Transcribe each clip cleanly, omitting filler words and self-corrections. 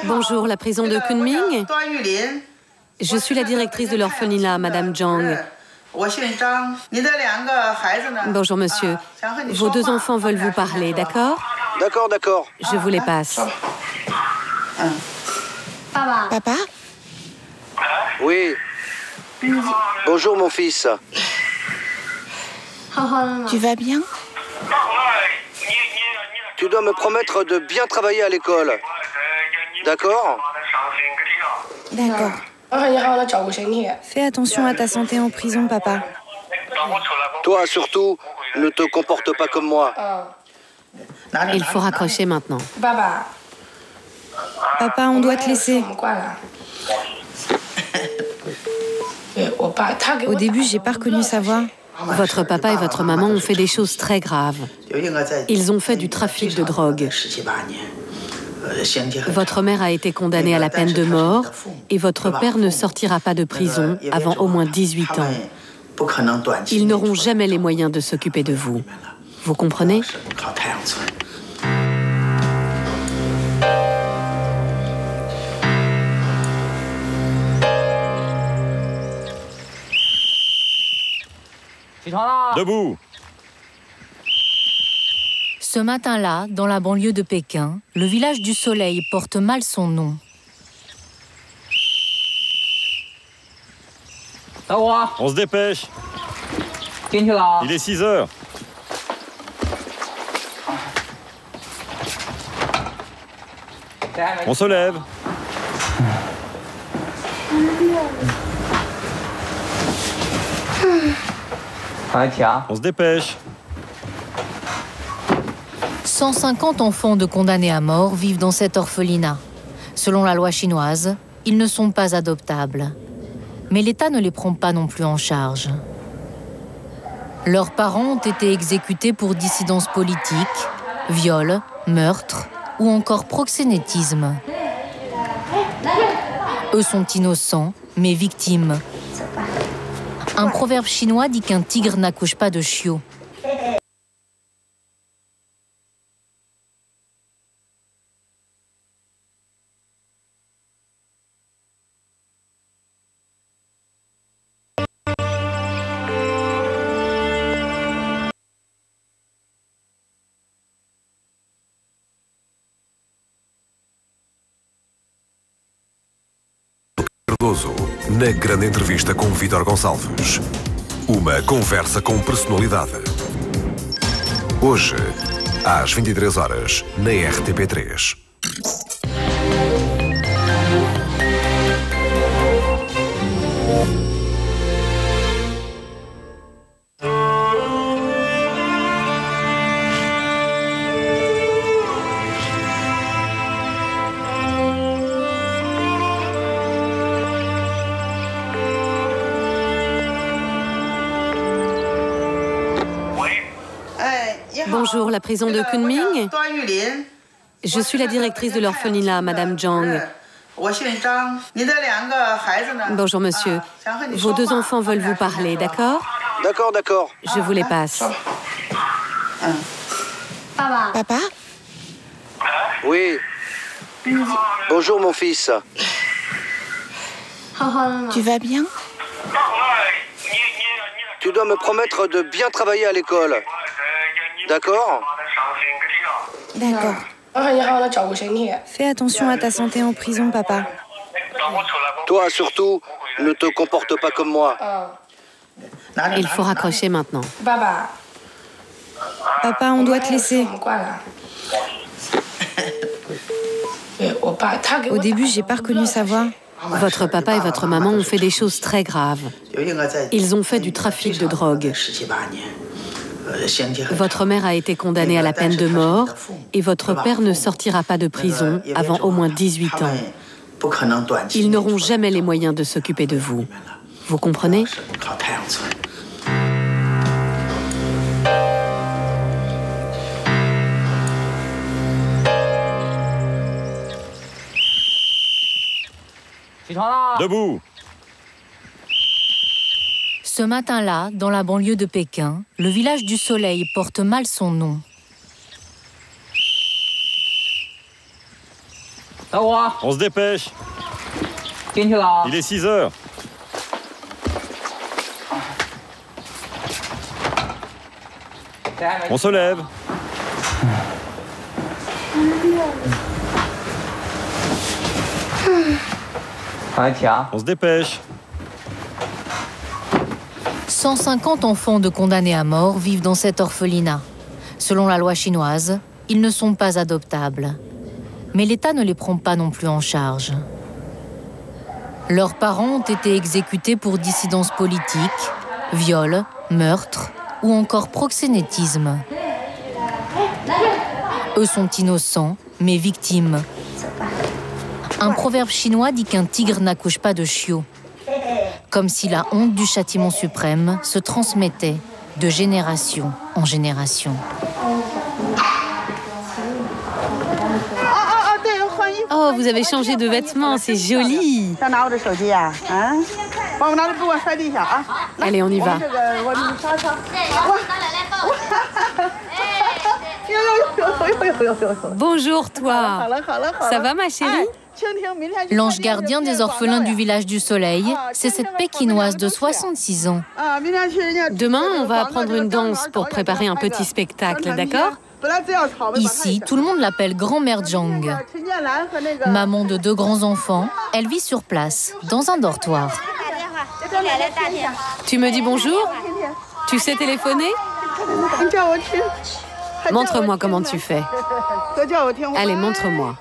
Bonjour, la prison de Kunming. Je suis la directrice de l'orphelinat, Madame Zhang. Bonjour, monsieur. Vos deux enfants veulent vous parler, d'accord? D'accord. Je vous les passe. Papa? Oui. Bonjour, mon fils. Tu vas bien? Tu dois me promettre de bien travailler à l'école. D'accord? D'accord. Fais attention à ta santé en prison, papa. Toi, surtout, ne te comporte pas comme moi. Il faut raccrocher maintenant. Papa, on doit te laisser. Au début, j'ai pas reconnu sa voix. Votre papa et votre maman ont fait des choses très graves. Ils ont fait du trafic de drogue. Votre mère a été condamnée à la peine de mort et votre père ne sortira pas de prison avant au moins 18 ans. Ils n'auront jamais les moyens de s'occuper de vous. Vous comprenez? Debout! Ce matin-là, dans la banlieue de Pékin, le village du Soleil porte mal son nom. On se dépêche. Il est 6 heures. On se lève. On se dépêche. 150 enfants de condamnés à mort vivent dans cet orphelinat. Selon la loi chinoise, ils ne sont pas adoptables. Mais l'État ne les prend pas non plus en charge. Leurs parents ont été exécutés pour dissidence politique, viol, meurtre ou encore proxénétisme. Eux sont innocents, mais victimes. Un proverbe chinois dit qu'un tigre n'accouche pas de chiots. Cardoso, na grande entrevista com Vítor Gonçalves. Uma conversa com personalidade. Hoje, às 23 horas, na RTP3. Bonjour, la prison de Kunming. Je suis la directrice de l'orphelinat, Madame Zhang. Bonjour, monsieur. Vos deux enfants veulent vous parler, d'accord? D'accord. Je vous les passe. Papa? Oui. Bonjour, mon fils. Tu vas bien? Tu dois me promettre de bien travailler à l'école. D'accord? D'accord. Fais attention à ta santé en prison, papa. Toi, surtout, ne te comporte pas comme moi. Il faut raccrocher maintenant. Papa, on doit te laisser. Au début, j'ai pas reconnu sa voix. Votre papa et votre maman ont fait des choses très graves. Ils ont fait du trafic de drogue. Votre mère a été condamnée à la peine de mort et votre père ne sortira pas de prison avant au moins 18 ans. Ils n'auront jamais les moyens de s'occuper de vous. Vous comprenez? Debout! Ce matin-là, dans la banlieue de Pékin, le village du Soleil porte mal son nom. On se dépêche. Il est 6 heures. On se lève. On se dépêche. 150 enfants de condamnés à mort vivent dans cet orphelinat. Selon la loi chinoise, ils ne sont pas adoptables. Mais l'État ne les prend pas non plus en charge. Leurs parents ont été exécutés pour dissidence politique, viol, meurtre ou encore proxénétisme. Eux sont innocents, mais victimes. Un proverbe chinois dit qu'un tigre n'accouche pas de chiots. Comme si la honte du châtiment suprême se transmettait de génération en génération. Oh, vous avez changé de vêtements, c'est joli. Allez, on y va. Bonjour, toi. Ça va, ma chérie? L'ange gardien des orphelins du village du Soleil, c'est cette Pékinoise de 66 ans. Demain, on va apprendre une danse pour préparer un petit spectacle, d'accord? Ici, tout le monde l'appelle grand-mère Zhang. Maman de 2 grands-enfants, elle vit sur place, dans un dortoir. Tu me dis bonjour? Tu sais téléphoner? Montre-moi comment tu fais. Allez, montre-moi.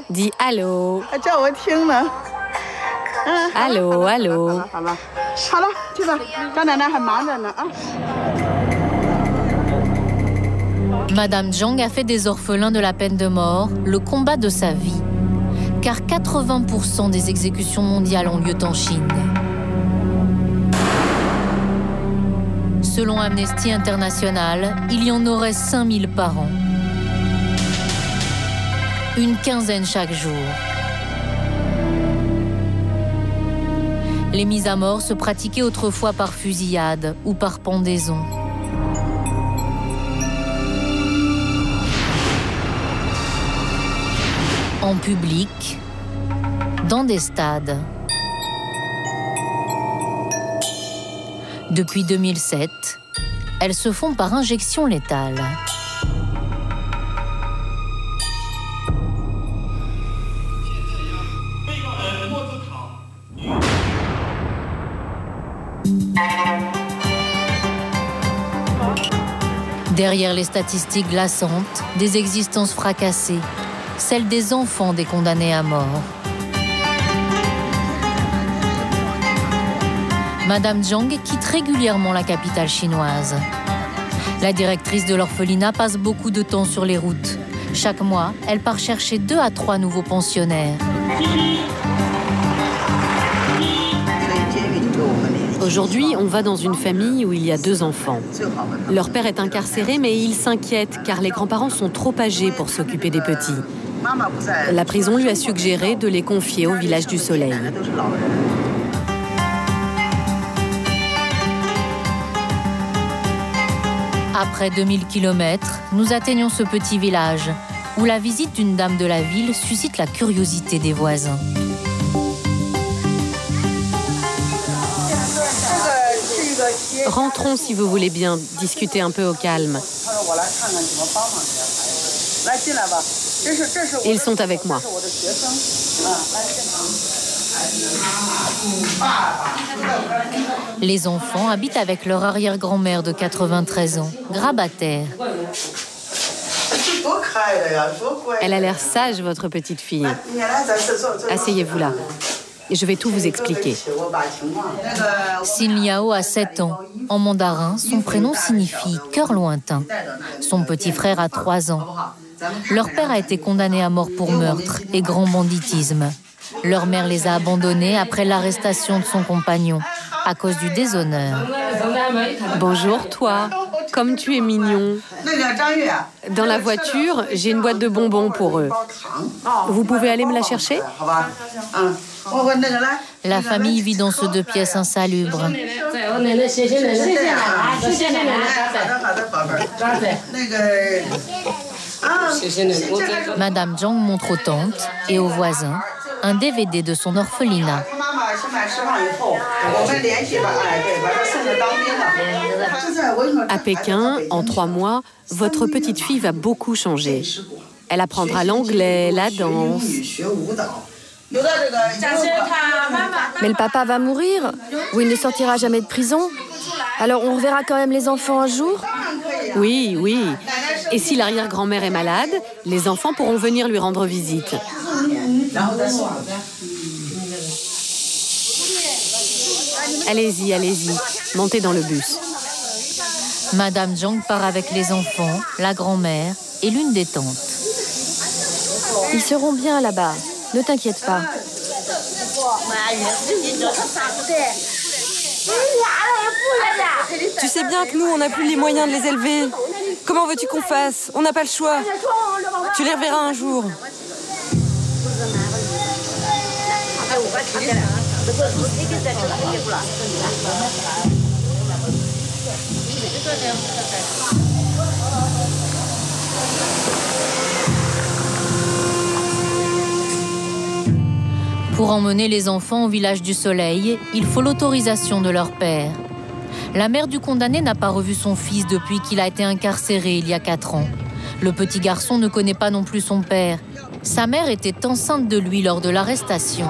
Dis allô. Allô, allô. Madame Zhang a fait des orphelins de la peine de mort le combat de sa vie. Car 80% des exécutions mondiales ont lieu en Chine. Selon Amnesty International, il y en aurait 5000 par an. Une quinzaine chaque jour. Les mises à mort se pratiquaient autrefois par fusillade ou par pendaison. En public, dans des stades. Depuis 2007, elles se font par injection létale. Derrière les statistiques glaçantes, des existences fracassées, celles des enfants des condamnés à mort. Madame Zhang quitte régulièrement la capitale chinoise. La directrice de l'orphelinat passe beaucoup de temps sur les routes. Chaque mois, elle part chercher 2 à 3 nouveaux pensionnaires. Aujourd'hui, on va dans une famille où il y a 2 enfants. Leur père est incarcéré, mais il s'inquiète car les grands-parents sont trop âgés pour s'occuper des petits. La prison lui a suggéré de les confier au village du Soleil. Après 2000 km, nous atteignons ce petit village où la visite d'une dame de la ville suscite la curiosité des voisins. Rentrons si vous voulez bien, discuter un peu au calme. Ils sont avec moi. Les enfants habitent avec leur arrière-grand-mère de 93 ans, grabataire. Elle a l'air sage, votre petite fille. Asseyez-vous là. Et je vais tout vous expliquer. Xin Liao a 7 ans. En mandarin, son prénom signifie « cœur lointain ». Son petit frère a 3 ans. Leur père a été condamné à mort pour meurtre et grand banditisme. Leur mère les a abandonnés après l'arrestation de son compagnon, à cause du déshonneur. Bonjour, toi. Comme tu es mignon. Dans la voiture, j'ai une boîte de bonbons pour eux. Vous pouvez aller me la chercher ? La famille vit dans ce 2 pièces insalubres. Madame Zhang montre aux tantes et aux voisins un DVD de son orphelinat. À Pékin, en 3 mois, votre petite fille va beaucoup changer. Elle apprendra l'anglais, la danse. Mais le papa va mourir, ou il ne sortira jamais de prison. Alors on reverra quand même les enfants un jour? Oui, oui. Et si l'arrière-grand-mère est malade, les enfants pourront venir lui rendre visite. Allez-y, allez-y. Montez dans le bus. Madame Zhang part avec les enfants, la grand-mère et l'une des tantes. Ils seront bien là-bas, ne t'inquiète pas. Tu sais bien que nous, on n'a plus les moyens de les élever. Comment veux-tu qu'on fasse? On n'a pas le choix. Tu les reverras un jour. Pour emmener les enfants au village du Soleil, il faut l'autorisation de leur père. La mère du condamné n'a pas revu son fils depuis qu'il a été incarcéré il y a 4 ans. Le petit garçon ne connaît pas non plus son père. Sa mère était enceinte de lui lors de l'arrestation.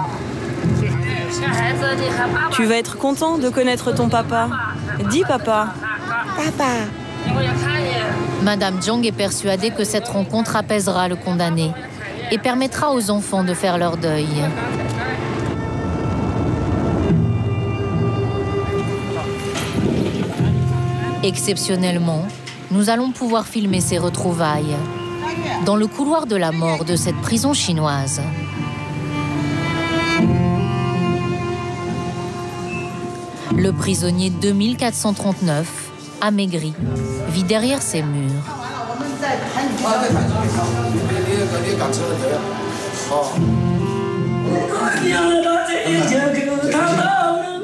Tu vas être content de connaître ton papa. Dis papa. Papa. Madame Zhang est persuadée que cette rencontre apaisera le condamné et permettra aux enfants de faire leur deuil. Exceptionnellement, nous allons pouvoir filmer ces retrouvailles dans le couloir de la mort de cette prison chinoise. Le prisonnier 2439, amaigri, vit derrière ces murs.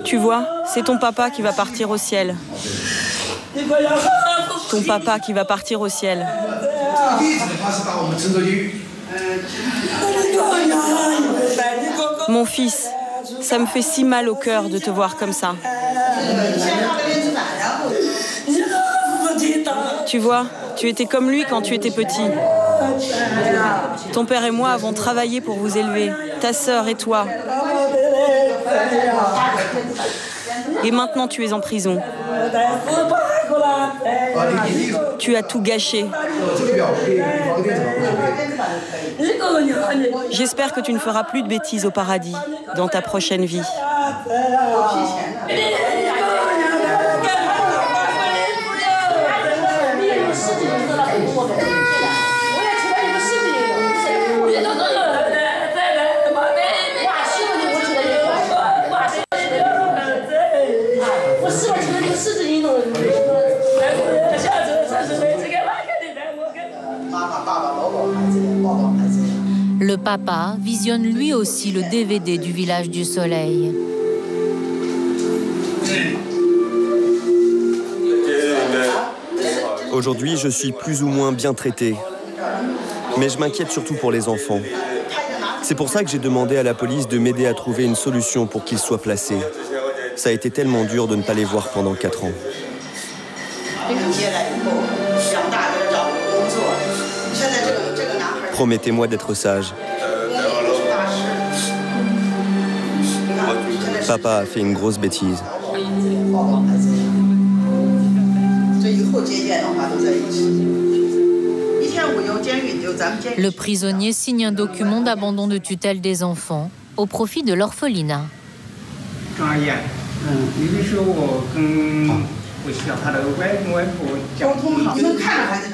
Tu vois, c'est ton papa qui va partir au ciel. Ton papa qui va partir au ciel. Mon fils, ça me fait si mal au cœur de te voir comme ça. Tu vois, tu étais comme lui quand tu étais petit. Ton père et moi avons travaillé pour vous élever, ta sœur et toi. Et maintenant tu es en prison. Tu as tout gâché. J'espère que tu ne feras plus de bêtises au paradis dans ta prochaine vie. Le papa visionne lui aussi le DVD du village du Soleil. Aujourd'hui, je suis plus ou moins bien traité. Mais je m'inquiète surtout pour les enfants. C'est pour ça que j'ai demandé à la police de m'aider à trouver une solution pour qu'ils soient placés. Ça a été tellement dur de ne pas les voir pendant 4 ans. Promettez-moi d'être sage. Papa a fait une grosse bêtise. Le prisonnier signe un document d'abandon de tutelle des enfants au profit de l'orphelinat.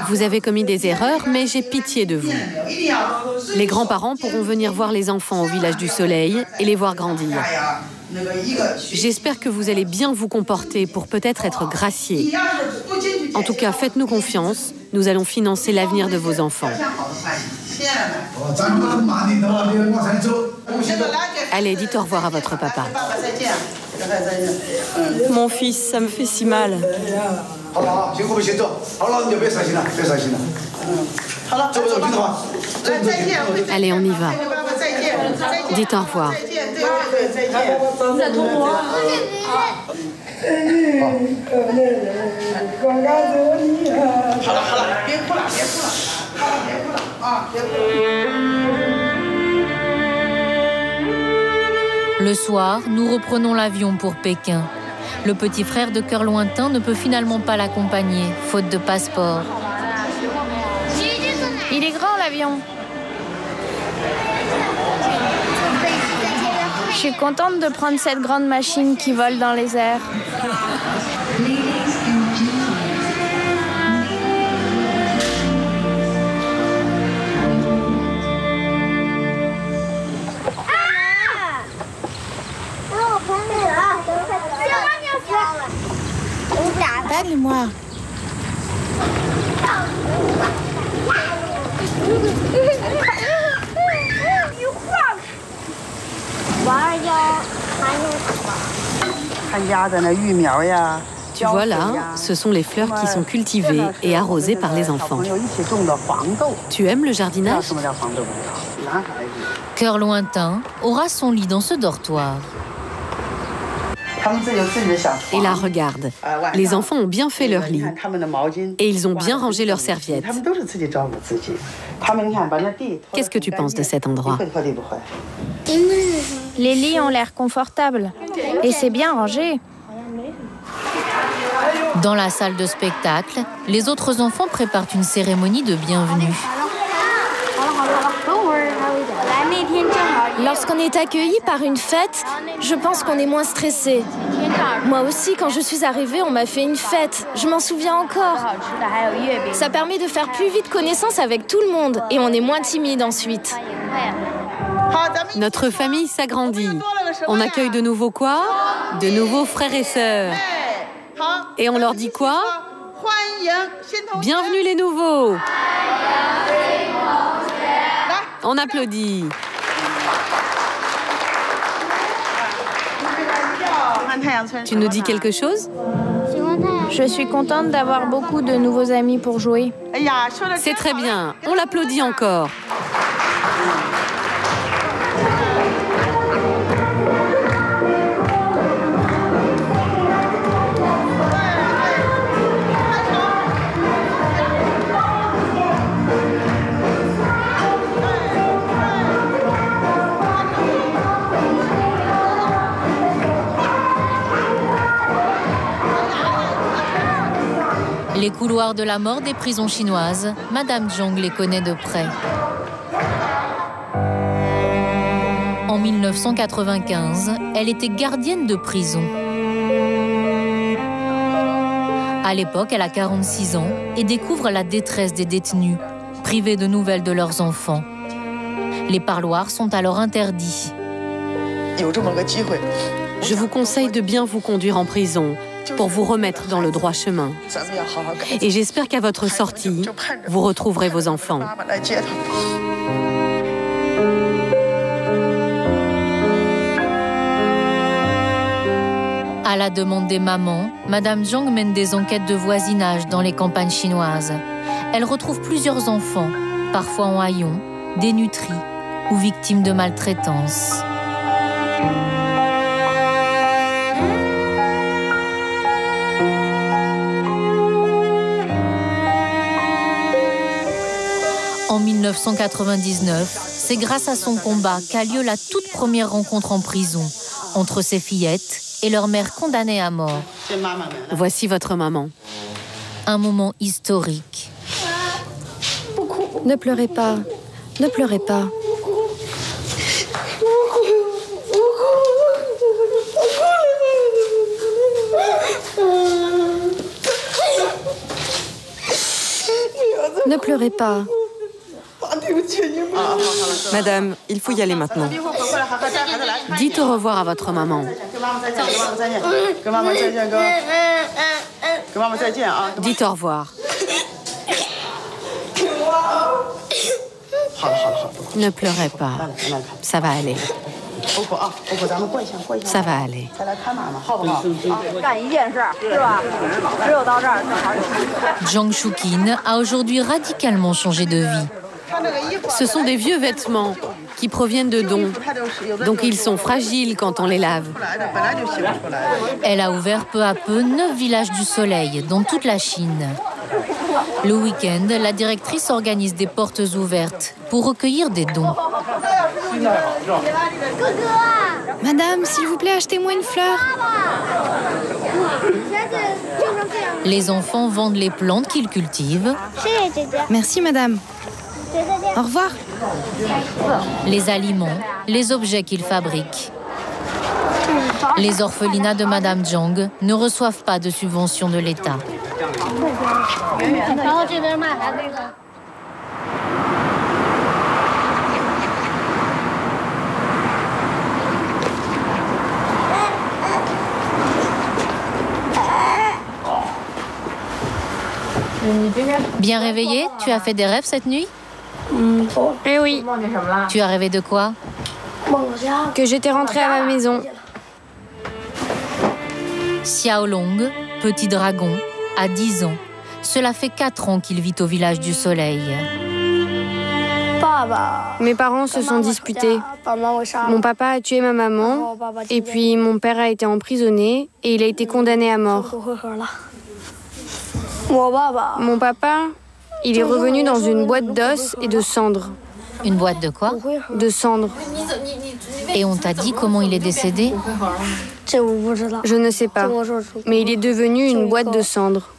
Vous avez commis des erreurs, mais j'ai pitié de vous. Les grands-parents pourront venir voir les enfants au village du Soleil et les voir grandir. J'espère que vous allez bien vous comporter pour peut-être être graciés. En tout cas, faites-nous confiance. Nous allons financer l'avenir de vos enfants. Allez, dites au revoir à votre papa. Mon fils, ça me fait si mal. Allez, on y va. Dites au revoir. Le soir, nous reprenons l'avion pour Pékin. Le petit frère de cœur lointain ne peut finalement pas l'accompagner, faute de passeport. Il est grand l'avion. Je suis contente de prendre cette grande machine qui vole dans les airs. Parle-moi. Tu vois là, ce sont les fleurs qui sont cultivées et arrosées par les enfants. Tu aimes le jardinage? Cœur lointain aura son lit dans ce dortoir. Et là, regarde, les enfants ont bien fait leur lit et ils ont bien rangé leurs serviettes. Qu'est-ce que tu penses de cet endroit? Les lits ont l'air confortables et c'est bien rangé. Dans la salle de spectacle, les autres enfants préparent une cérémonie de bienvenue. Lorsqu'on est accueilli par une fête, je pense qu'on est moins stressé. Moi aussi, quand je suis arrivée, on m'a fait une fête. Je m'en souviens encore. Ça permet de faire plus vite connaissance avec tout le monde et on est moins timide ensuite. Notre famille s'agrandit. On accueille de nouveaux quoi? De nouveaux frères et sœurs. Et on leur dit quoi? Bienvenue les nouveaux. On applaudit. Tu nous dis quelque chose? Je suis contente d'avoir beaucoup de nouveaux amis pour jouer. C'est très bien. On l'applaudit encore. Les couloirs de la mort des prisons chinoises, Madame Zhong les connaît de près. En 1995, elle était gardienne de prison. À l'époque, elle a 46 ans et découvre la détresse des détenus, privés de nouvelles de leurs enfants. Les parloirs sont alors interdits. Je vous conseille de bien vous conduire en prison pour vous remettre dans le droit chemin. Et j'espère qu'à votre sortie, vous retrouverez vos enfants. À la demande des mamans, Madame Zhang mène des enquêtes de voisinage dans les campagnes chinoises. Elle retrouve plusieurs enfants, parfois en haillons, dénutris ou victimes de maltraitance. En 1999, c'est grâce à son combat qu'a lieu la toute première rencontre en prison entre ses fillettes et leur mère condamnée à mort. Voici votre maman. Un moment historique. Ne pleurez pas, ne pleurez pas. Ne pleurez pas. Madame, il faut y aller maintenant. Dites au revoir à votre maman. Dites au revoir. Ne pleurez pas. Ça va aller. Ça va aller. Zhang Shuqin a aujourd'hui radicalement changé de vie. Ce sont des vieux vêtements qui proviennent de dons. Donc ils sont fragiles quand on les lave. Elle a ouvert peu à peu 9 villages du soleil dans toute la Chine. Le week-end, la directrice organise des portes ouvertes pour recueillir des dons. Madame, s'il vous plaît, achetez-moi une fleur. Les enfants vendent les plantes qu'ils cultivent. Merci, madame. Au revoir. Les aliments, les objets qu'ils fabriquent. Les orphelinats de Madame Zhang ne reçoivent pas de subvention de l'État. Bien réveillé? Tu as fait des rêves cette nuit? Eh oui. Tu as rêvé de quoi? Que j'étais rentrée à ma maison. Xiaolong, petit dragon, a 10 ans. Cela fait 4 ans qu'il vit au village du soleil. Mes parents se sont disputés. Mon papa a tué ma maman, et puis mon père a été emprisonné et il a été condamné à mort. Mon papa, il est revenu dans une boîte d'os et de cendres. Une boîte de quoi? De cendres. Et on t'a dit comment il est décédé? Je ne sais pas, mais il est devenu une boîte de cendres.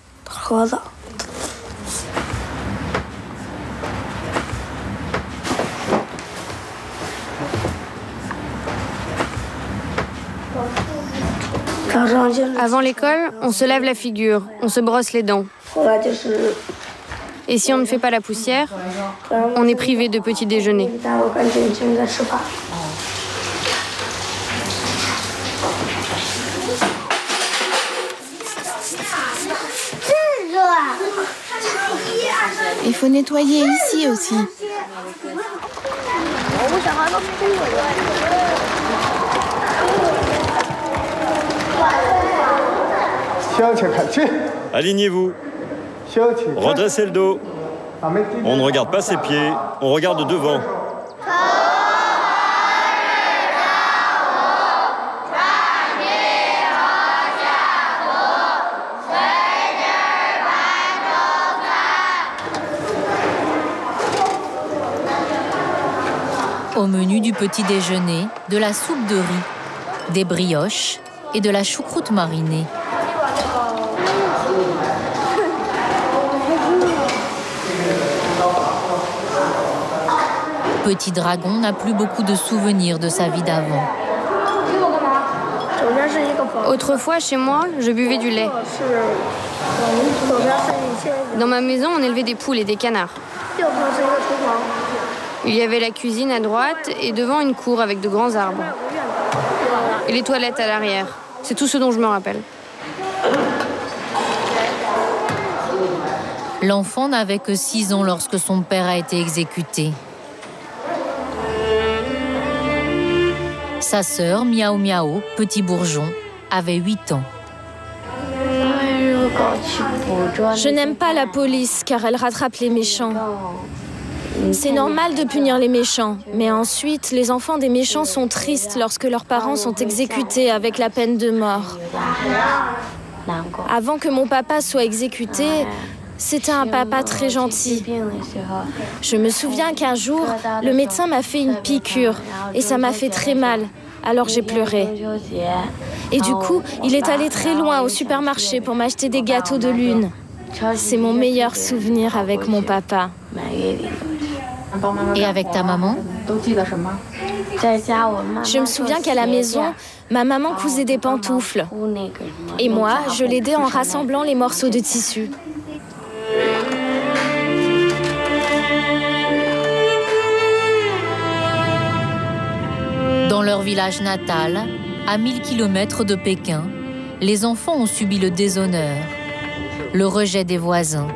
Avant l'école, on se lave la figure, on se brosse les dents. Et si on ne fait pas la poussière, on est privé de petit déjeuner. Il faut nettoyer ici aussi. Alignez-vous. Redressez le dos. On ne regarde pas ses pieds, on regarde devant. Au menu du petit déjeuner, de la soupe de riz, des brioches et de la choucroute marinée. Petit dragon n'a plus beaucoup de souvenirs de sa vie d'avant. Autrefois, chez moi, je buvais du lait. Dans ma maison, on élevait des poules et des canards. Il y avait la cuisine à droite et devant une cour avec de grands arbres. Et les toilettes à l'arrière. C'est tout ce dont je me rappelle. L'enfant n'avait que 6 ans lorsque son père a été exécuté. Sa sœur, Miao Miao, petit bourgeon, avait 8 ans. Je n'aime pas la police car elle rattrape les méchants. C'est normal de punir les méchants, mais ensuite, les enfants des méchants sont tristes lorsque leurs parents sont exécutés avec la peine de mort. Avant que mon papa soit exécuté, c'était un papa très gentil. Je me souviens qu'un jour, le médecin m'a fait une piqûre et ça m'a fait très mal. Alors j'ai pleuré. Et du coup, il est allé très loin au supermarché pour m'acheter des gâteaux de lune. C'est mon meilleur souvenir avec mon papa. Et avec ta maman? Je me souviens qu'à la maison, ma maman cousait des pantoufles. Et moi, je l'aidais en rassemblant les morceaux de tissu. Dans leur village natal, à 1000 km de Pékin, les enfants ont subi le déshonneur, le rejet des voisins.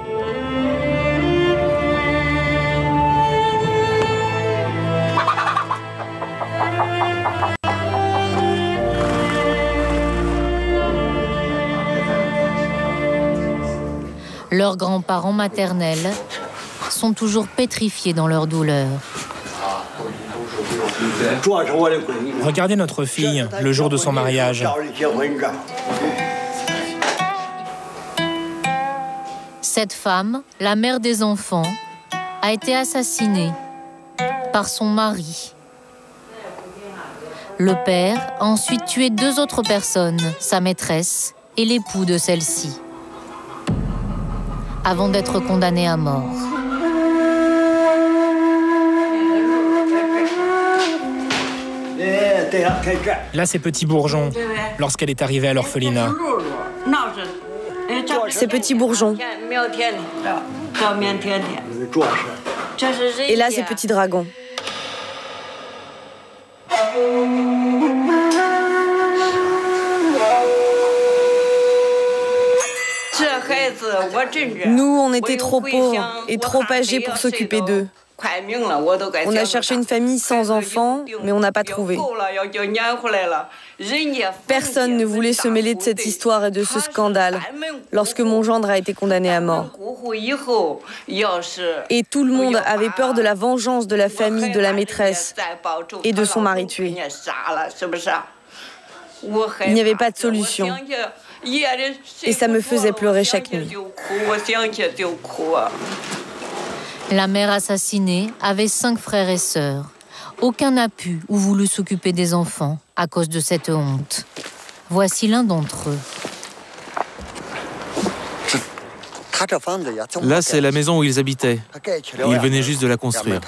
Leurs grands-parents maternels sont toujours pétrifiés dans leur douleur. Regardez notre fille, le jour de son mariage. Cette femme, la mère des enfants, a été assassinée par son mari. Le père a ensuite tué 2 autres personnes, sa maîtresse et l'époux de celle-ci, avant d'être condamné à mort. Là, c'est Petit Bourgeon, lorsqu'elle est arrivée à l'orphelinat. C'est Petit Bourgeon. Et là, c'est Petit Dragon. Nous, on était trop pauvres et trop âgés pour s'occuper d'eux. On a cherché une famille sans enfants, mais on n'a pas trouvé. Personne ne voulait se mêler de cette histoire et de ce scandale lorsque mon gendre a été condamné à mort. Et tout le monde avait peur de la vengeance de la famille de la maîtresse et de son mari tué. Il n'y avait pas de solution. Et ça me faisait pleurer chaque nuit. La mère assassinée avait 5 frères et sœurs. Aucun n'a pu ou voulu s'occuper des enfants à cause de cette honte. Voici l'un d'entre eux. Là, c'est la maison où ils habitaient. Ils venaient juste de la construire.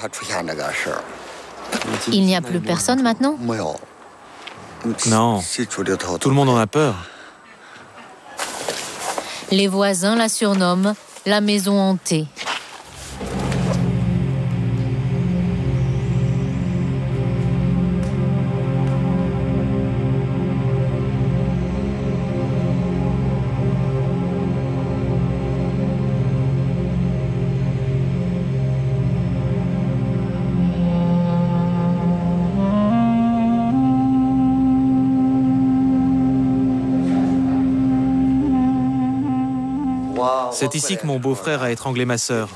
Il n'y a plus personne maintenant? Non, tout le monde en a peur. Les voisins la surnomment la maison hantée. C'est ici que mon beau-frère a étranglé ma sœur.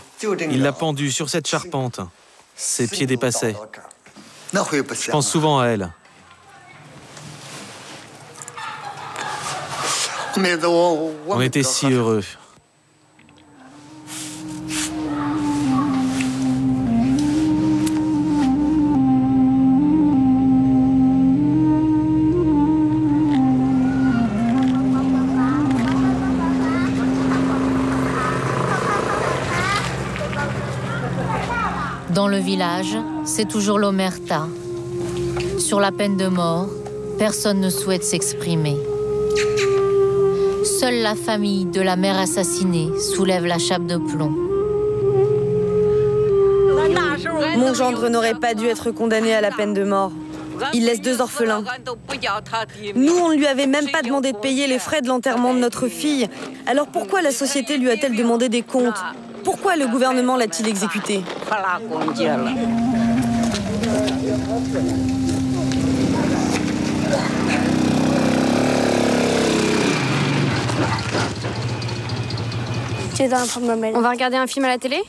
Il l'a pendue sur cette charpente. Ses pieds dépassaient. Je pense souvent à elle. On était si heureux. Dans le village, c'est toujours l'omerta. Sur la peine de mort, personne ne souhaite s'exprimer. Seule la famille de la mère assassinée soulève la chape de plomb. Mon gendre n'aurait pas dû être condamné à la peine de mort. Il laisse 2 orphelins. Nous, on ne lui avait même pas demandé de payer les frais de l'enterrement de notre fille. Alors pourquoi la société lui a-t-elle demandé des comptes? Pourquoi le gouvernement l'a-t-il exécuté? On va regarder un film à la télé?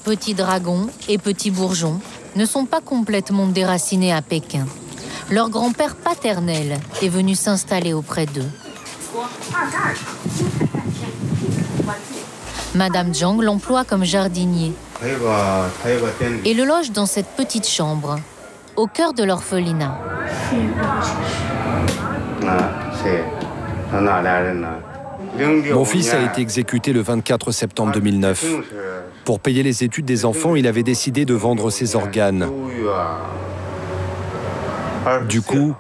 Petit Dragon et Petit Bourgeon ne sont pas complètement déracinés à Pékin. Leur grand-père paternel est venu s'installer auprès d'eux. Madame Zhang l'emploie comme jardinier et le loge dans cette petite chambre, au cœur de l'orphelinat. Mon fils a été exécuté le 24 septembre 2009. Pour payer les études des enfants, il avait décidé de vendre ses organes. Du coup,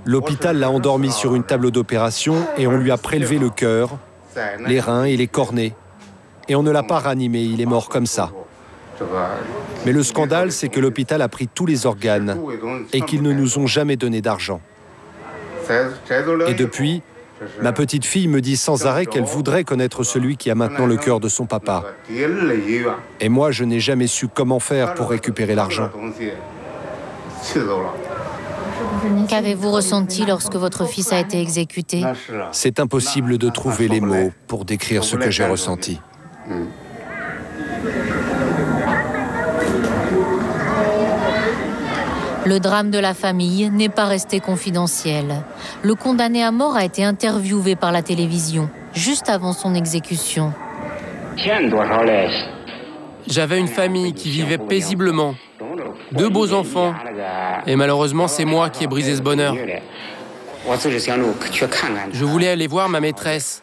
l'hôpital l'a endormi sur une table d'opération et on lui a prélevé le cœur, les reins et les cornets. Et on ne l'a pas ranimé, il est mort comme ça. Mais le scandale, c'est que l'hôpital a pris tous les organes et qu'ils ne nous ont jamais donné d'argent. Et depuis, ma petite fille me dit sans arrêt qu'elle voudrait connaître celui qui a maintenant le cœur de son papa. Et moi, je n'ai jamais su comment faire pour récupérer l'argent. Qu'avez-vous ressenti lorsque votre fils a été exécuté? C'est impossible de trouver les mots pour décrire ce que j'ai ressenti. Le drame de la famille n'est pas resté confidentiel. Le condamné à mort a été interviewé par la télévision, juste avant son exécution. J'avais une famille qui vivait paisiblement, 2 beaux enfants, et malheureusement c'est moi qui ai brisé ce bonheur. Je voulais aller voir ma maîtresse,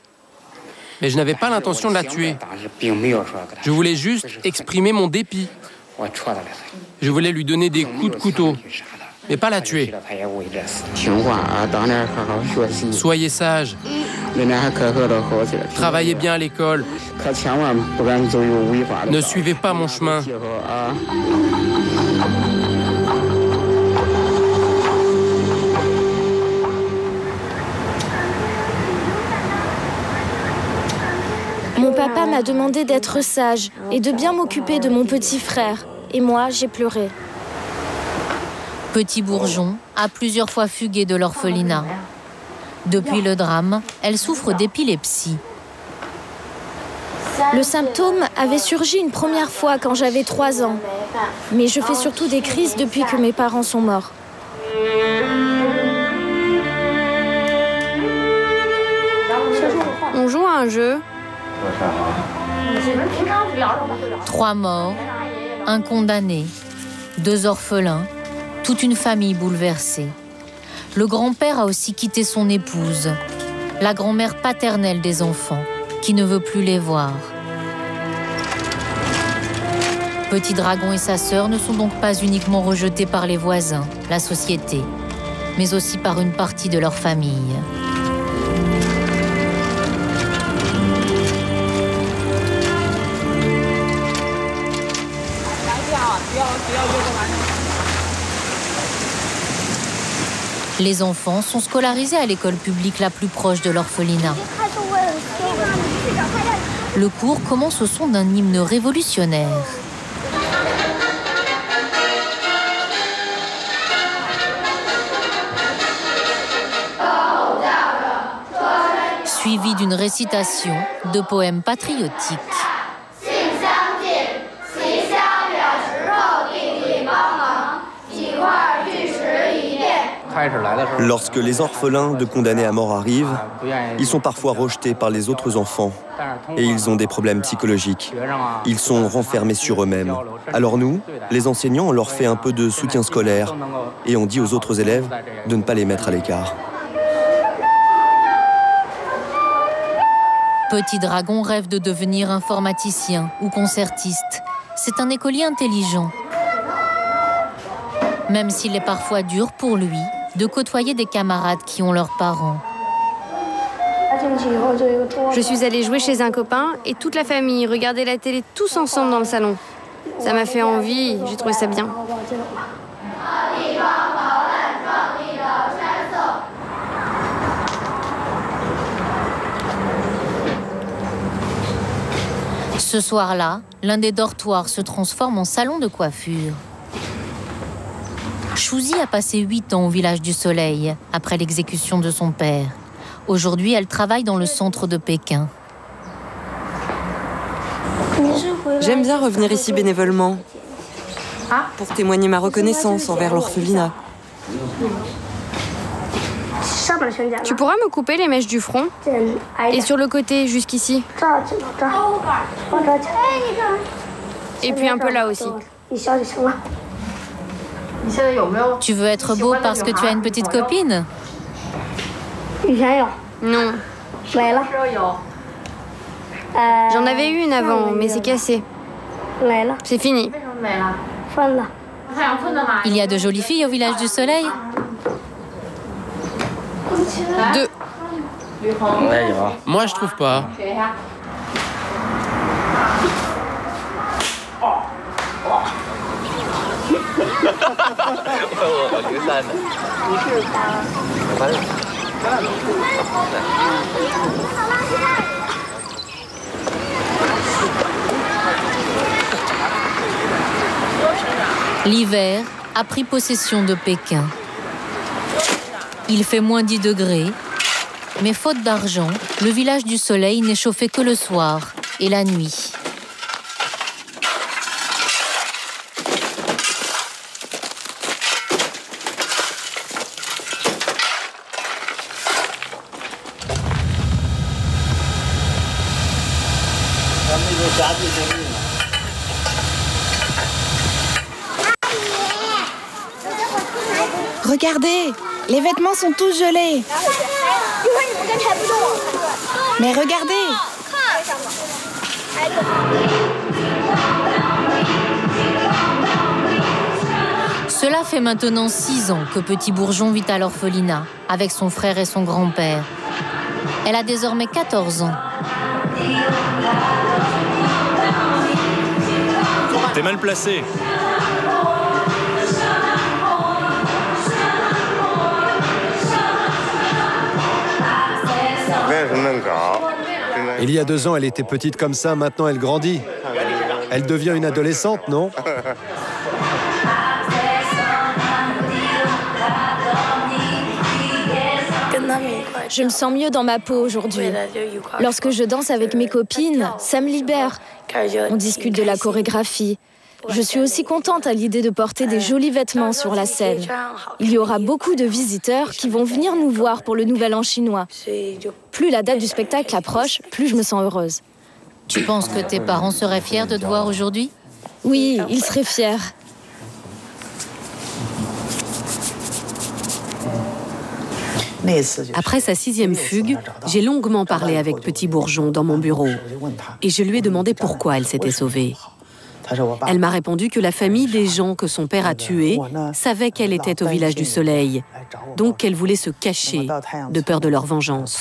mais je n'avais pas l'intention de la tuer. Je voulais juste exprimer mon dépit. Je voulais lui donner des coups de couteau, mais pas la tuer. Soyez sage. Travaillez bien à l'école. Ne suivez pas mon chemin. Mon papa m'a demandé d'être sage et de bien m'occuper de mon petit frère. Et moi, j'ai pleuré. Petit Bourgeon a plusieurs fois fugué de l'orphelinat. Depuis le drame, elle souffre d'épilepsie. Le symptôme avait surgi une première fois quand j'avais 3 ans. Mais je fais surtout des crises depuis que mes parents sont morts. On joue à un jeu. 3 morts, un condamné, 2 orphelins, toute une famille bouleversée. Le grand-père a aussi quitté son épouse, la grand-mère paternelle des enfants, qui ne veut plus les voir. Petit Dragon et sa sœur ne sont donc pas uniquement rejetés par les voisins, la société, mais aussi par une partie de leur famille. Les enfants sont scolarisés à l'école publique la plus proche de l'orphelinat. Le cours commence au son d'un hymne révolutionnaire. Suivi d'une récitation de poèmes patriotiques. Lorsque les orphelins de condamnés à mort arrivent, ils sont parfois rejetés par les autres enfants et ils ont des problèmes psychologiques. Ils sont renfermés sur eux-mêmes. Alors nous, les enseignants, on leur fait un peu de soutien scolaire et on dit aux autres élèves de ne pas les mettre à l'écart. Petit Dragon rêve de devenir informaticien ou concertiste. C'est un écolier intelligent. Même s'il est parfois dur pour lui de côtoyer des camarades qui ont leurs parents. Je suis allée jouer chez un copain et toute la famille regardait la télé tous ensemble dans le salon. Ça m'a fait envie, j'ai trouvé ça bien. Ce soir-là, l'un des dortoirs se transforme en salon de coiffure. Chouzi a passé 8 ans au village du Soleil, après l'exécution de son père. Aujourd'hui, elle travaille dans le centre de Pékin. J'aime bien revenir ici bénévolement, pour témoigner ma reconnaissance envers l'orphelinat. Tu pourras me couper les mèches du front? Et sur le côté, jusqu'ici. Et puis un peu là aussi. Tu veux être beau parce que tu as une petite copine? Non. J'en avais eu une avant, mais c'est cassé. C'est fini. Il y a de jolies filles au village du Soleil? 2. Moi, je trouve pas. L'hiver a pris possession de Pékin. Il fait moins 10 degrés, mais faute d'argent, le village du soleil n'est chauffé que le soir et la nuit. Regardez, les vêtements sont tous gelés. Mais regardez. Cela fait maintenant 6 ans que Petit Bourgeon vit à l'orphelinat, avec son frère et son grand-père. Elle a désormais 14 ans. T'es mal placé. Il y a 2 ans, elle était petite comme ça, maintenant elle grandit. Elle devient une adolescente, non? Je me sens mieux dans ma peau aujourd'hui. Lorsque je danse avec mes copines, ça me libère. On discute de la chorégraphie. Je suis aussi contente à l'idée de porter des jolis vêtements sur la scène. Il y aura beaucoup de visiteurs qui vont venir nous voir pour le Nouvel An chinois. Plus la date du spectacle approche, plus je me sens heureuse. Tu penses que tes parents seraient fiers de te voir aujourd'hui? Oui, ils seraient fiers. Après sa 6e fugue, j'ai longuement parlé avec Petit Bourgeon dans mon bureau et je lui ai demandé pourquoi elle s'était sauvée. Elle m'a répondu que la famille des gens que son père a tués savait qu'elle était au village du soleil, donc qu'elle voulait se cacher de peur de leur vengeance.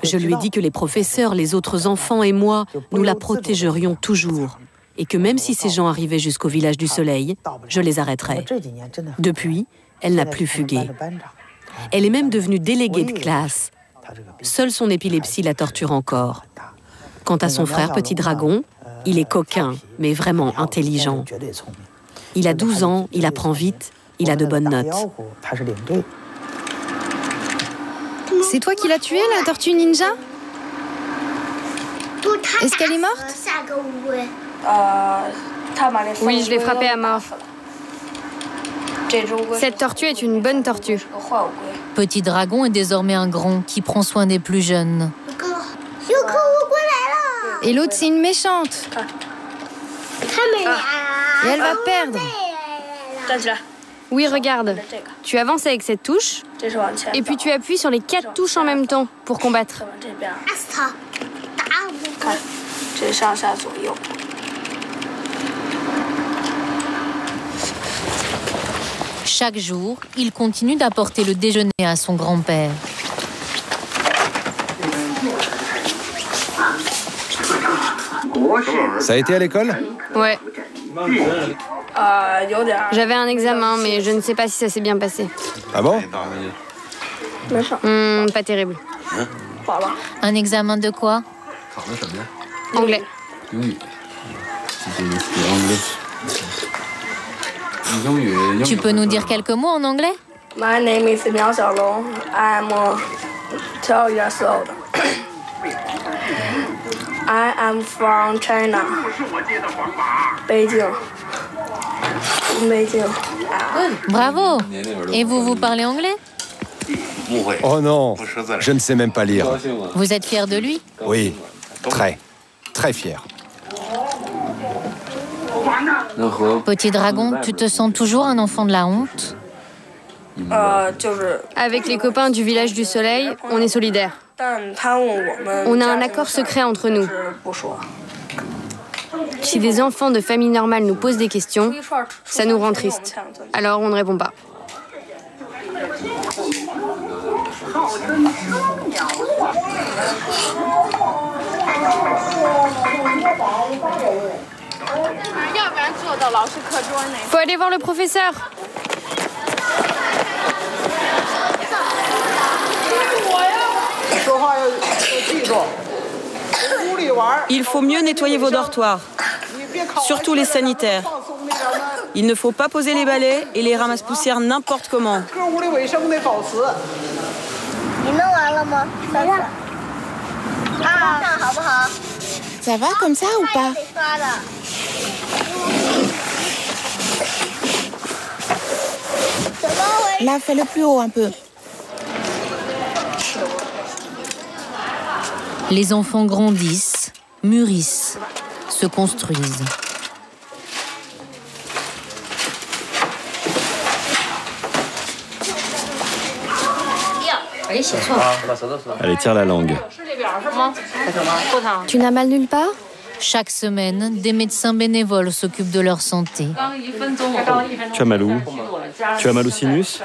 Je lui ai dit que les professeurs, les autres enfants et moi, nous la protégerions toujours et que même si ces gens arrivaient jusqu'au village du soleil, je les arrêterais. Depuis, elle n'a plus fugué. Elle est même devenue déléguée de classe. Seule son épilepsie la torture encore. Quant à son frère Petit Dragon, il est coquin, mais vraiment intelligent. Il a 12 ans, il apprend vite, il a de bonnes notes. C'est toi qui l'as tuée, la tortue ninja? Est-ce qu'elle est morte? Oui, je l'ai frappée à mort. Cette tortue est une bonne tortue. Petit Dragon est désormais un grand qui prend soin des plus jeunes. Et l'autre, c'est une méchante. Et elle va perdre. Oui, regarde. Tu avances avec cette touche, et puis tu appuies sur les 4 touches en même temps pour combattre. Chaque jour, il continue d'apporter le déjeuner à son grand-père. Ça a été à l'école? Ouais. J'avais un examen, mais je ne sais pas si ça s'est bien passé. Ah bon? Pas terrible. Un examen de quoi? Anglais. Tu peux nous dire quelques mots en anglais? My name is Miao Xiaolong. I'm 12 years old. I am from China, Beijing. Bravo! Et vous parlez anglais? Oh non, je ne sais même pas lire. Vous êtes fier de lui? Oui, très fier. Petit Dragon, tu te sens toujours un enfant de la honte? Avec les copains du village du soleil, on est solidaires. On a un accord secret entre nous. Si des enfants de famille normale nous posent des questions, ça nous rend tristes. Alors on ne répond pas. Faut aller voir le professeur. Il faut mieux nettoyer vos dortoirs, surtout les sanitaires. Il ne faut pas poser les balais et les ramasse-poussières n'importe comment. Ça va comme ça ou pas? Là, fais-le plus haut un peu. Les enfants grandissent, mûrissent, se construisent. Allez, tire la langue. Tu n'as mal nulle part? Chaque semaine, des médecins bénévoles s'occupent de leur santé. Tu as mal où? Tu as mal au sinus?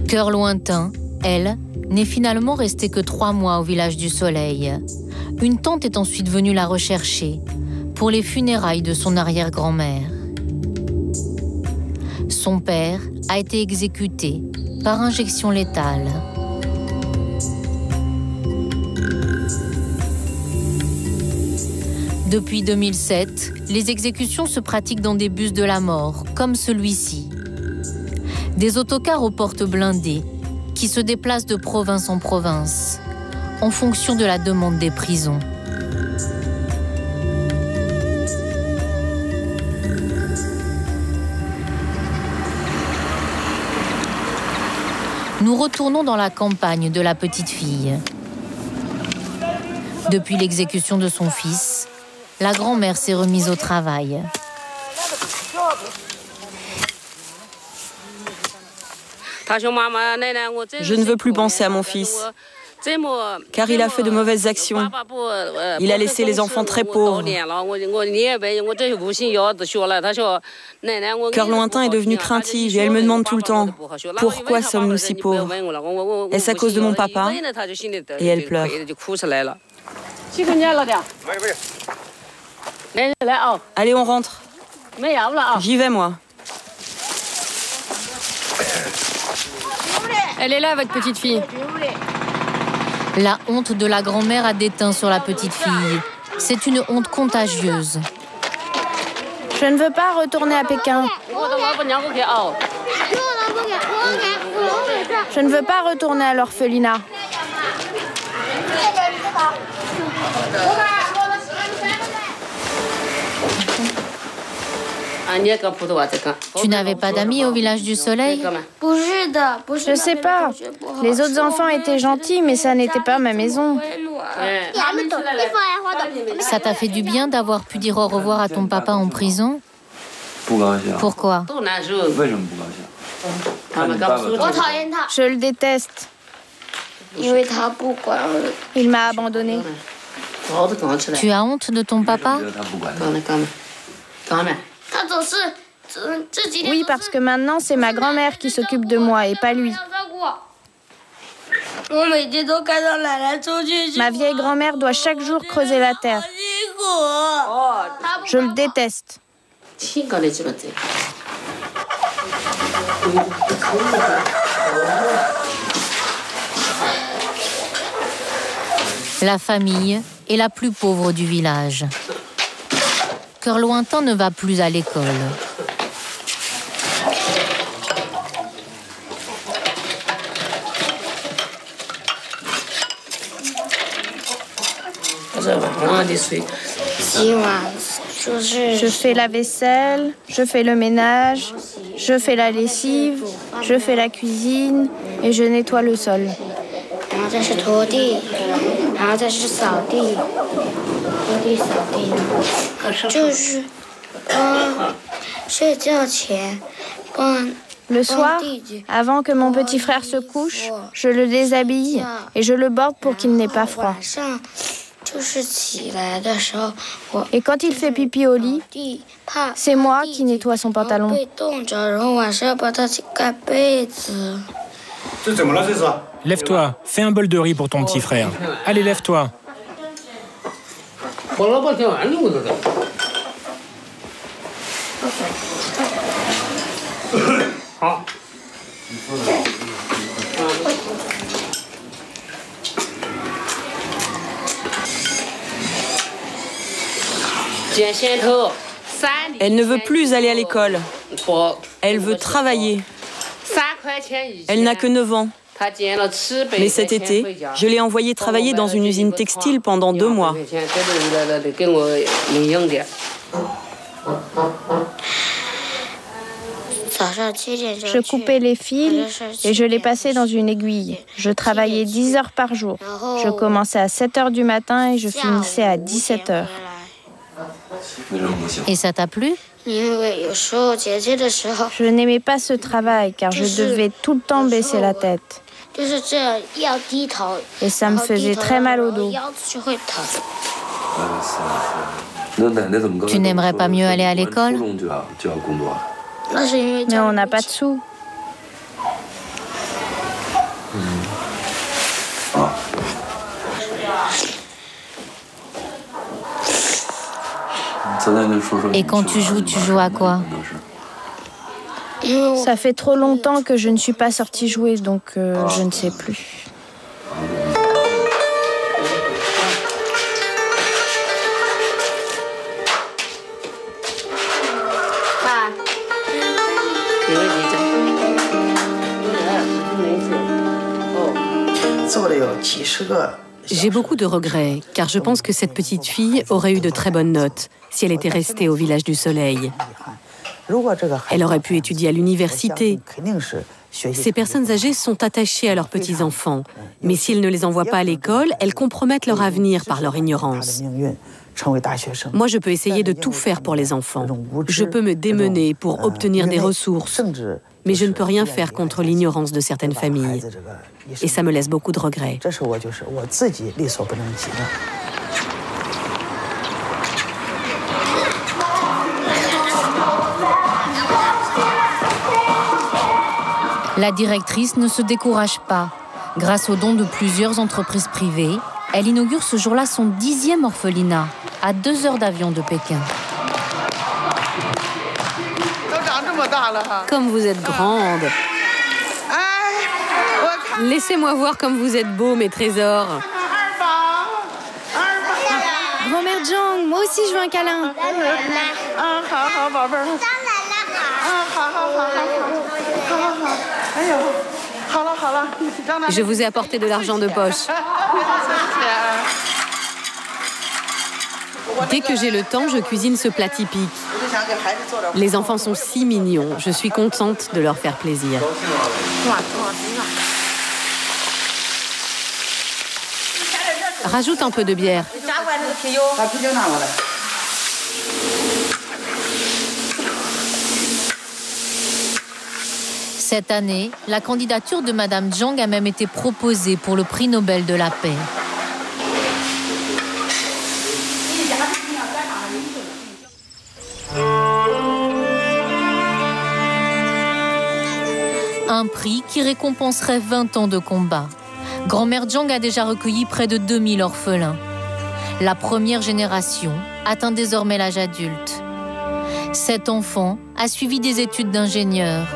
Cœur lointain, elle, n'est finalement restée que 3 mois au village du Soleil. Une tante est ensuite venue la rechercher pour les funérailles de son arrière-grand-mère. Son père a été exécuté par injection létale. Depuis 2007, les exécutions se pratiquent dans des bus de la mort, comme celui-ci. Des autocars aux portes blindées qui se déplacent de province en province en fonction de la demande des prisons. Nous retournons dans la campagne de la petite fille. Depuis l'exécution de son fils, la grand-mère s'est remise au travail. Je ne veux plus penser à mon fils, car il a fait de mauvaises actions. Il a laissé les enfants très pauvres. Cœur lointain est devenue craintive et elle me demande tout le temps « Pourquoi sommes-nous si pauvres ?» Est-ce à cause de mon papa? Et elle pleure. Allez, on rentre. J'y vais, moi. Elle est là, votre petite fille. La honte de la grand-mère a déteint sur la petite fille. C'est une honte contagieuse. Je ne veux pas retourner à Pékin. Je ne veux pas retourner à l'orphelinat. Tu n'avais pas d'amis au village du Soleil? Je sais pas. Les autres enfants étaient gentils, mais ça n'était pas ma maison. Ça t'a fait du bien d'avoir pu dire au revoir à ton papa en prison? Pourquoi? Je le déteste. Il m'a abandonnée. Tu as honte de ton papa? Oui, parce que maintenant, c'est ma grand-mère qui s'occupe de moi et pas lui. Ma vieille grand-mère doit chaque jour creuser la terre. Je le déteste. La famille est la plus pauvre du village. Cœur lointain ne va plus à l'école. Je fais la vaisselle, je fais le ménage, je fais la lessive, je fais la cuisine et je nettoie le sol. Le soir, avant que mon petit frère se couche, je le déshabille et je le borde pour qu'il n'ait pas froid. Et quand il fait pipi au lit, c'est moi qui nettoie son pantalon. Lève-toi, fais un bol de riz pour ton petit frère. Allez, lève-toi. Elle ne veut plus aller à l'école. Elle veut travailler. Elle n'a que 9 ans. Mais cet été, je l'ai envoyée travailler dans une usine textile pendant 2 mois. Je coupais les fils et je les passais dans une aiguille. Je travaillais 10 heures par jour. Je commençais à 7 heures du matin et je finissais à 17 heures. Et ça t'a plu? Je n'aimais pas ce travail car je devais tout le temps baisser la tête. Et ça me faisait très mal au dos. Tu n'aimerais pas mieux aller à l'école? Mais on n'a pas de sous. Et quand tu joues à quoi? Ça fait trop longtemps que je ne suis pas sortie jouer, donc je ne sais plus. J'ai beaucoup de regrets, car je pense que cette petite fille aurait eu de très bonnes notes si elle était restée au village du Soleil. Elle aurait pu étudier à l'université. Ces personnes âgées sont attachées à leurs petits-enfants, mais si elles ne les envoient pas à l'école, elles compromettent leur avenir par leur ignorance. Moi, je peux essayer de tout faire pour les enfants. Je peux me démener pour obtenir des ressources, mais je ne peux rien faire contre l'ignorance de certaines familles. Et ça me laisse beaucoup de regrets. La directrice ne se décourage pas. Grâce aux dons de plusieurs entreprises privées, elle inaugure ce jour-là son 10e orphelinat, à 2 heures d'avion de Pékin. Comme vous êtes grande. Laissez-moi voir comme vous êtes beaux, mes trésors. Grand-mère Zhang, moi aussi je veux un câlin. Je vous ai apporté de l'argent de poche. Dès que j'ai le temps, je cuisine ce plat typique. Les enfants sont si mignons. Je suis contente de leur faire plaisir. Rajoute un peu de bière. Cette année, la candidature de Madame Zhang a même été proposée pour le prix Nobel de la paix. Un prix qui récompenserait 20 ans de combat. Grand-mère Zhang a déjà recueilli près de 2000 orphelins. La première génération atteint désormais l'âge adulte. Cet enfant a suivi des études d'ingénieur.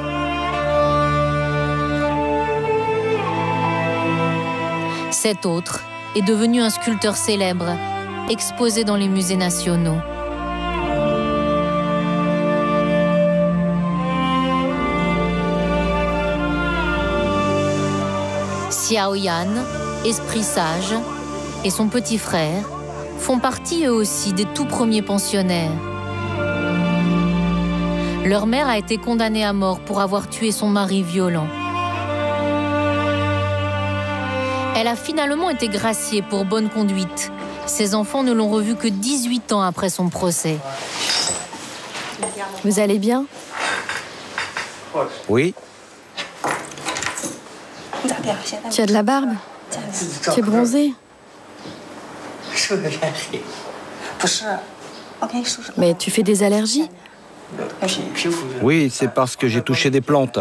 Cet autre est devenu un sculpteur célèbre, exposé dans les musées nationaux. Xiao Yan, esprit sage, et son petit frère font partie eux aussi des tout premiers pensionnaires. Leur mère a été condamnée à mort pour avoir tué son mari violent. Elle a finalement été graciée pour bonne conduite. Ses enfants ne l'ont revue que 18 ans après son procès. Vous allez bien? Oui. Tu as de la barbe? Tu es bronzé? Mais tu fais des allergies? Oui, c'est parce que j'ai touché des plantes.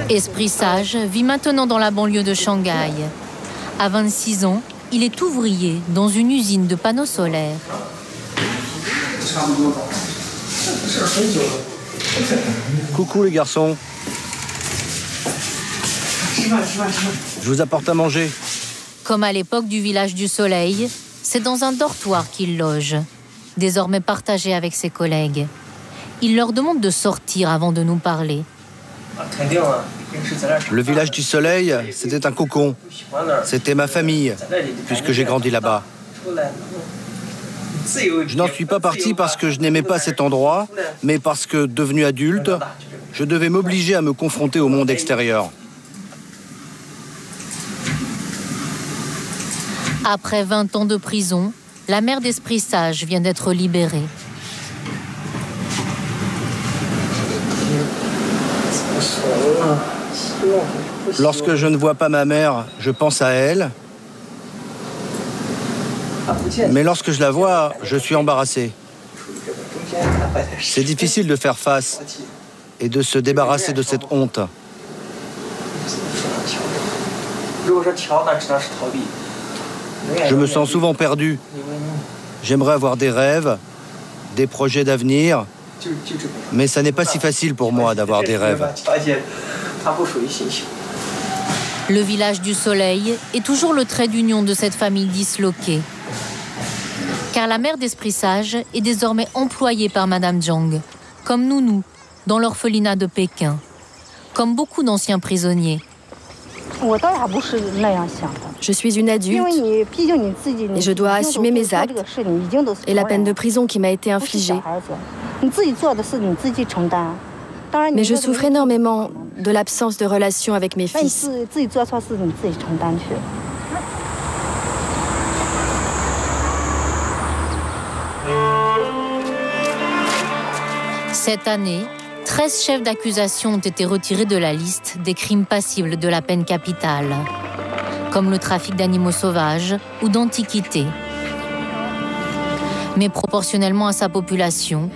Esprit Sage vit maintenant dans la banlieue de Shanghai. À 26 ans, il est ouvrier dans une usine de panneaux solaires. Coucou les garçons. Je vous apporte à manger. Comme à l'époque du village du Soleil, c'est dans un dortoir qu'il loge, désormais partagé avec ses collègues. Il leur demande de sortir avant de nous parler. Le village du Soleil, c'était un cocon. C'était ma famille, puisque j'ai grandi là-bas. Je n'en suis pas parti parce que je n'aimais pas cet endroit, mais parce que, devenu adulte, je devais m'obliger à me confronter au monde extérieur. Après 20 ans de prison, la mère d'Esprit Sage vient d'être libérée. Lorsque je ne vois pas ma mère, je pense à elle. Mais lorsque je la vois, je suis embarrassé. C'est difficile de faire face et de se débarrasser de cette honte. Je me sens souvent perdu. J'aimerais avoir des rêves, des projets d'avenir, mais ça n'est pas si facile pour moi d'avoir des rêves. Le village du Soleil est toujours le trait d'union de cette famille disloquée. Car la mère d'Esprit Sage est désormais employée par Madame Zhang, comme Nounou, dans l'orphelinat de Pékin, comme beaucoup d'anciens prisonniers. Je suis une adulte et je dois assumer mes actes et la peine de prison qui m'a été infligée. Mais je souffre énormément de l'absence de relation avec mes fils. Cette année, 13 chefs d'accusation ont été retirés de la liste des crimes passibles de la peine capitale, comme le trafic d'animaux sauvages ou d'antiquités. Mais proportionnellement à sa population,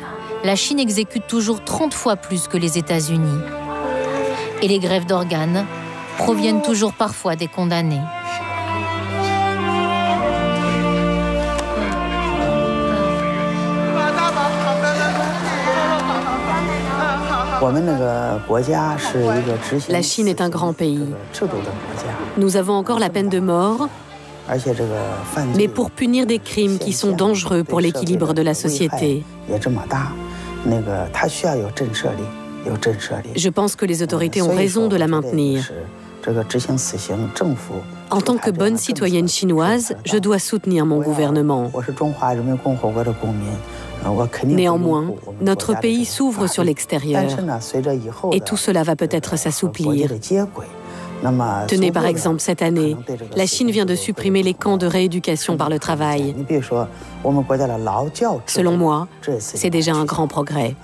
la Chine exécute toujours 30 fois plus que les États-Unis. Et les greffes d'organes proviennent toujours parfois des condamnés. La Chine est un grand pays. Nous avons encore la peine de mort, mais pour punir des crimes qui sont dangereux pour l'équilibre de la société. Je pense que les autorités ont raison de la maintenir. En tant que bonne citoyenne chinoise, je dois soutenir mon gouvernement. Néanmoins, notre pays s'ouvre sur l'extérieur et tout cela va peut-être s'assouplir. Tenez par exemple cette année, la Chine vient de supprimer les camps de rééducation par le travail. Selon moi, c'est déjà un grand progrès.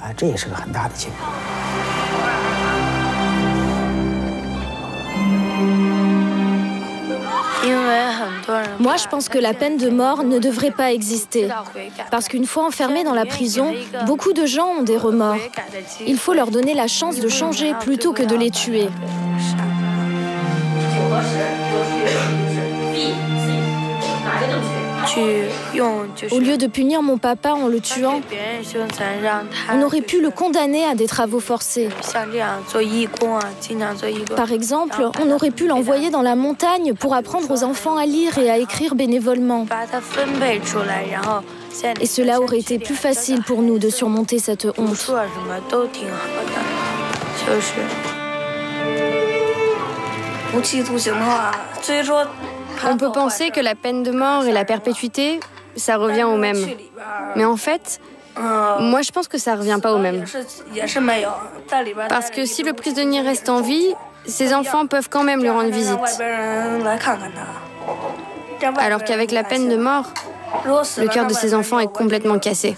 Moi, je pense que la peine de mort ne devrait pas exister. Parce qu'une fois enfermés dans la prison, beaucoup de gens ont des remords. Il faut leur donner la chance de changer plutôt que de les tuer. Au lieu de punir mon papa en le tuant, on aurait pu le condamner à des travaux forcés. Par exemple, on aurait pu l'envoyer dans la montagne pour apprendre aux enfants à lire et à écrire bénévolement. Et cela aurait été plus facile pour nous de surmonter cette honte. On peut penser que la peine de mort et la perpétuité, ça revient au même. Mais en fait, moi je pense que ça revient pas au même. Parce que si le prisonnier reste en vie, ses enfants peuvent quand même lui rendre visite. Alors qu'avec la peine de mort, le cœur de ses enfants est complètement cassé.